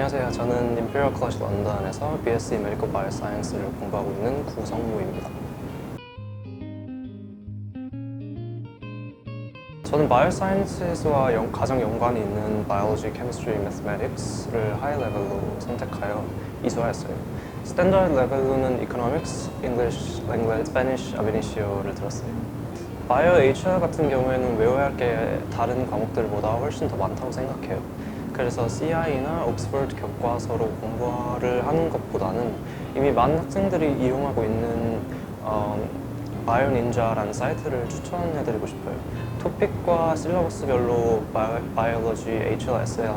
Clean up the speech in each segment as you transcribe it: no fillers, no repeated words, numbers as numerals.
안녕하세요. 저는 임페리얼 컬리지 런던에서 BSc 메디컬 바이오사이언스를 공부하고 있는 구성무입니다. 저는 바이오사이언스와 가장 연관이 있는 바이올로지, 케미스트리, 매스매틱스를 하이 레벨로 선택하여 이수하였어요. 스탠다드 레벨로는 이코노믹스, 잉글리시, 랭귀지, 스페니쉬, 아베니시오를 들었어요. 바이오 HR 같은 경우에는 외워야 할 게 다른 과목들보다 훨씬 더 많다고 생각해요. 그래서 CI나 옥스퍼드 교과서로 공부를 하는 것보다는 이미 많은 학생들이 이용하고 있는 바이오닌자라는 사이트를 추천해드리고 싶어요. 토픽과 실러버스별로 바이올로지, HR, SL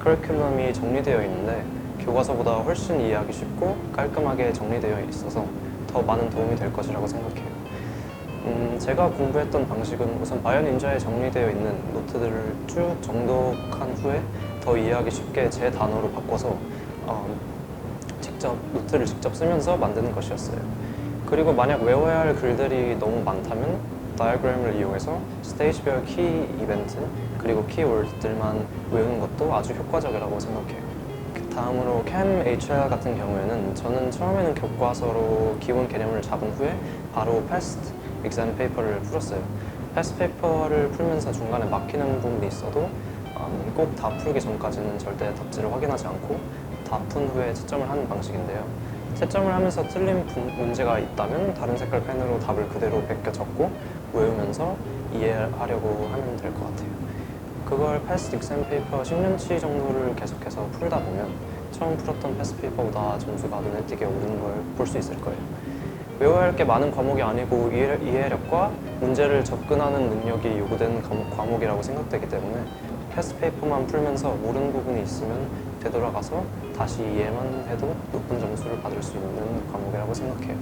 커리큘럼이 정리되어 있는데 교과서보다 훨씬 이해하기 쉽고 깔끔하게 정리되어 있어서 더 많은 도움이 될 것이라고 생각해요. 제가 공부했던 방식은 우선 바이오닌자에 정리되어 있는 노트들을 쭉 정독한 후에 더 이해하기 쉽게 제 단어로 바꿔서 노트를 직접 쓰면서 만드는 것이었어요. 그리고 만약 외워야 할 글들이 너무 많다면 다이어그램을 이용해서 스테이지별 키 이벤트 그리고 키워드들만 외우는 것도 아주 효과적이라고 생각해요. 다음으로 Chem HR 같은 경우에는 저는 처음에는 교과서로 기본 개념을 잡은 후에 바로 패스트 exam 페이퍼를 풀었어요. 패스트 페이퍼를 풀면서 중간에 막히는 부분이 있어도 꼭 다 풀기 전까지는 절대 답지를 확인하지 않고 다 푼 후에 채점을 하는 방식인데요. 채점을 하면서 틀린 문제가 있다면 다른 색깔 펜으로 답을 그대로 베껴 적고 외우면서 이해하려고 하면 될 것 같아요. 그걸 패스트 exam 페이퍼 10년치 정도를 계속해서 풀다 보면 처음 풀었던 패스트 페이퍼보다 점수가 눈에 띄게 오르는 걸 볼 수 있을 거예요. 외워야 할 게 많은 과목이 아니고 이해력과 문제를 접근하는 능력이 요구되는 과목이라고 생각되기 때문에 패스트 페이퍼만 풀면서 모르는 부분이 있으면 되돌아가서 다시 이해만 해도 높은 점수를 받을 수 있는 과목이라고 생각해요.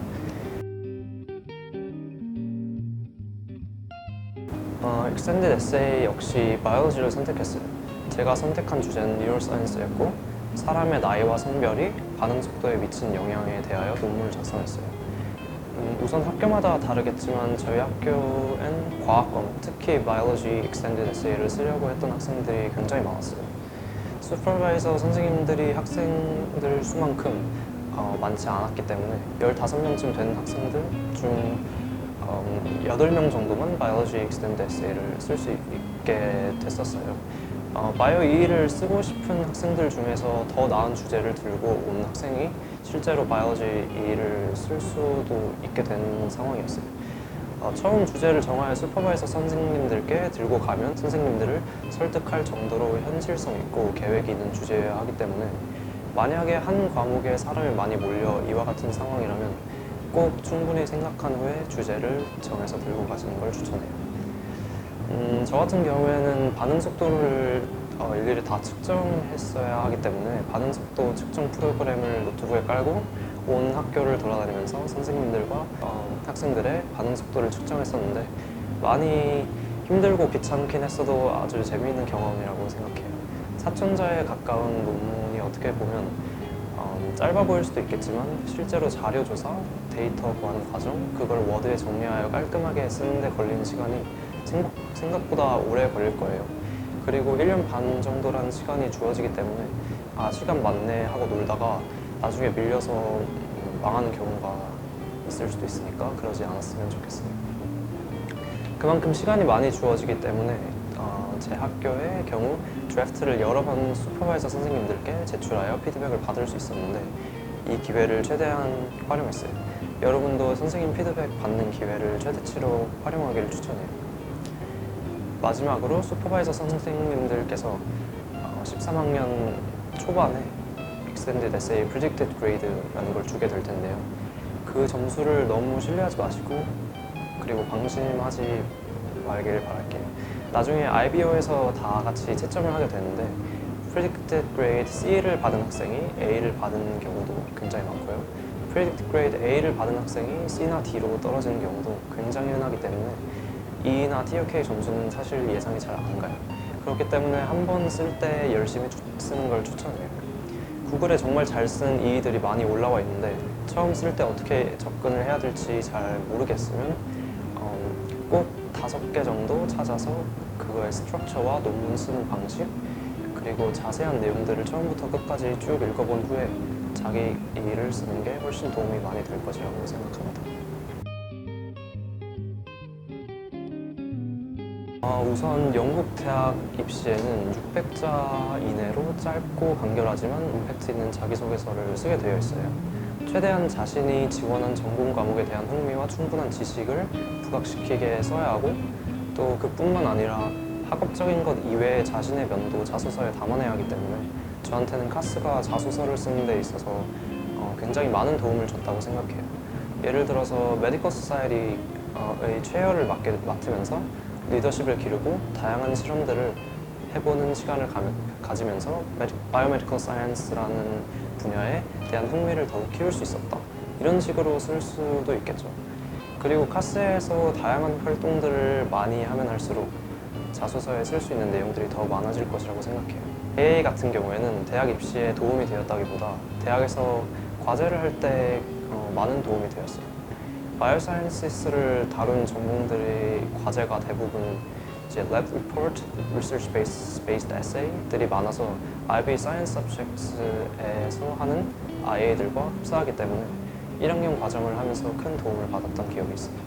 익스텐디드 에세이 역시 바이올로지를 선택했어요. 제가 선택한 주제는 뉴로사이언스였고 사람의 나이와 성별이 반응 속도에 미친 영향에 대하여 논문을 작성했어요. 우선 학교마다 다르겠지만 저희 학교엔 과학 과목, 특히 바이올로지 익스텐디드 에세이를 쓰려고 했던 학생들이 굉장히 많았어요. 슈퍼바이저 선생님들이 학생들 수만큼 많지 않았기 때문에 15명쯤 되는 학생들 중 8명 정도만 바이올로지 익스텐디드 에세이를 쓸 수 있게 됐었어요. 바이오 2를 쓰고 싶은 학생들 중에서 더 나은 주제를 들고 온 학생이 실제로 바이올로지 2를 쓸 수도 있게 된 상황이었어요. 처음 주제를 정하여 슈퍼바이저 선생님들께 들고 가면 선생님들을 설득할 정도로 현실성 있고 계획이 있는 주제여야 하기 때문에 만약에 한 과목에 사람이 많이 몰려 이와 같은 상황이라면 꼭 충분히 생각한 후에 주제를 정해서 들고 가시는 걸 추천해요. 저 같은 경우에는 반응 속도를 일일이 다 측정했어야 하기 때문에 반응 속도 측정 프로그램을 노트북에 깔고 온 학교를 돌아다니면서 선생님들과 학생들의 반응 속도를 측정했었는데 많이 힘들고 귀찮긴 했어도 아주 재미있는 경험이라고 생각해요. 사천자에 가까운 논문이 어떻게 보면 짧아 보일 수도 있겠지만 실제로 자료 조사, 데이터 구하는 과정, 그걸 워드에 정리하여 깔끔하게 쓰는데 걸리는 시간이 생각보다 오래 걸릴 거예요. 그리고 1년 반 정도라는 시간이 주어지기 때문에 시간 많네 하고 놀다가 나중에 밀려서 망하는 경우가 있을 수도 있으니까 그러지 않았으면 좋겠어요. 그만큼 시간이 많이 주어지기 때문에 제 학교의 경우 드래프트를 여러 번 슈퍼바이저 선생님들께 제출하여 피드백을 받을 수 있었는데 이 기회를 최대한 활용했어요. 여러분도 선생님 피드백 받는 기회를 최대치로 활용하기를 추천해요. 마지막으로 슈퍼바이저 선생님들께서 13학년 초반에 Extended Essay Predicted Grade라는 걸 주게 될 텐데요. 그 점수를 너무 신뢰하지 마시고 그리고 방심하지 말길 바랄게요. 나중에 IBO에서 다 같이 채점을 하게 되는데 Predicted Grade C를 받은 학생이 A를 받은 경우도 굉장히 많고요. Predicted Grade A를 받은 학생이 C나 D로 떨어지는 경우도 굉장히 흔하기 때문에 E나 TOK 점수는 사실 예상이 잘 안 가요. 그렇기 때문에 한 번 쓸 때 열심히 쓰는 걸 추천해요. 구글에 정말 잘 쓴 E들이 많이 올라와 있는데 처음 쓸 때 어떻게 접근을 해야 될지 잘 모르겠으면 꼭 5개 정도 찾아서 그거의 스트럭처와 논문 쓰는 방식, 그 그리고 자세한 내용들을 처음부터 끝까지 쭉 읽어본 후에 자기 일을 쓰는 게 훨씬 도움이 많이 될 것이라고 생각합니다. 우선 영국 대학 입시에는 600자 이내로 짧고 간결하지만 임팩트 있는 자기소개서를 쓰게 되어 있어요. 최대한 자신이 지원한 전공 과목에 대한 흥미와 충분한 지식을 부각시키게 써야 하고 또 그뿐만 아니라 학업적인 것 이외에 자신의 면도 자소서에 담아내야 하기 때문에 저한테는 카스가 자소서를 쓰는 데 있어서 굉장히 많은 도움을 줬다고 생각해요. 예를 들어서 메디컬 소사이어티의 체어를 맡으면서 리더십을 기르고 다양한 실험들을 해보는 시간을 가지면서 바이오메디컬 사이언스라는 분야에 대한 흥미를 더욱 키울 수 있었다. 이런 식으로 쓸 수도 있겠죠. 그리고 카스에서 다양한 활동들을 많이 하면 할수록 자소서에 쓸 수 있는 내용들이 더 많아질 것이라고 생각해요. AA 같은 경우에는 대학 입시에 도움이 되었다기보다 대학에서 과제를 할 때 많은 도움이 되었어요. 바이오사이언스를 다룬 전공들의 과제가 대부분 이제 lab report, research based essay들이 많아서 IB Science Subjects에서 하는 IA들과 흡사하기 때문에 1학년 과정을 하면서 큰 도움을 받았던 기억이 있습니다.